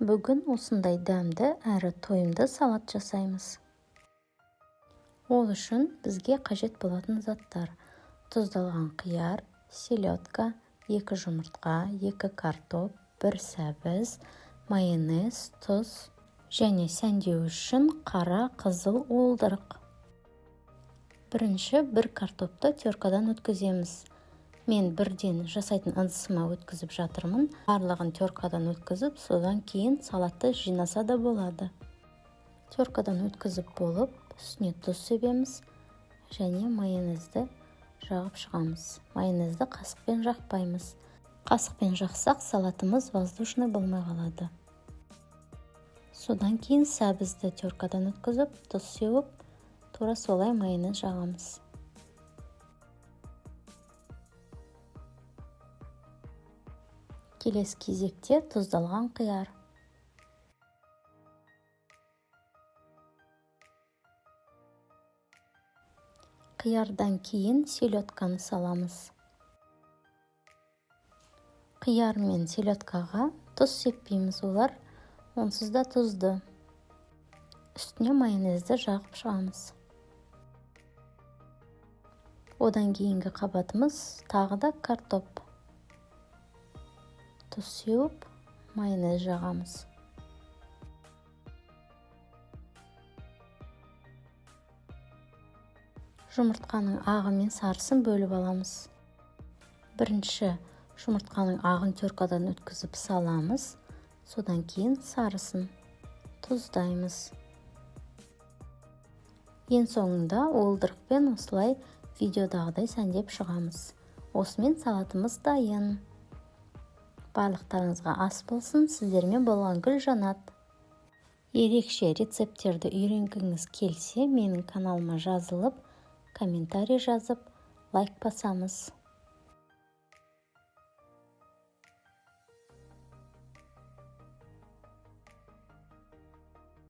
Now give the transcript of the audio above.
Бүгін осындай дәмді әрі тойымды салат жасаймыз. Ол үшін бізге қажет болатын заттар: тұздалған қияр, селедка, 2 жұмыртқа, 2 картоп, 1 сәбіз, майонез, тұз және сәндеу үшін қара қызыл уылдырық. Бірінші 1 картопты теркадан өткіземіз. Мен бірден жасайтын ыдысыма өткізіп жатырмын. Барлығын теркадан өткізіп, содан кейін салатты жинаса да болады. Теркадан өткізіп болып, үстіне тұз себеміз және майонезді жағып шығамыз. Майонезді қасықпен жақпаймыз. Қасықпен жақсақ, салатымыз воздушный болмай қалады. Содан кейін сәбізді теркадан өткізіп, тұз сеуіп, тура солай майонез жағамыз. Келесі кезекте тұздалған қияр. Қиярдан кейін селедканы саламыз. Қияр мен селедкаға тұз сеппейміз, олар онсыз да тұзды. Үстіне майонезді жағып шығамыз. Одан кейінгі қабатымыз тағы да картоп. Тұз сеуіп, майонез жағамыз. Жұмыртқаның ағы мен сарысын бөліп аламыз. Бірінші жұмыртқаның ағын теркадан өткізіп саламыз, содан кейін сарысын тұздаймыз. Ең соңында уылдырықпен осылай видеодағыдай сәндеп шығамыз. Осымен салатымыз дайын. Барлықтарыңызға ас болсын, сіздермен болған Гүлжанат. Ерекше рецепттерді үйренгіңіз келсе, менің каналыма жазылып, комментарий жазып, лайк басамыз.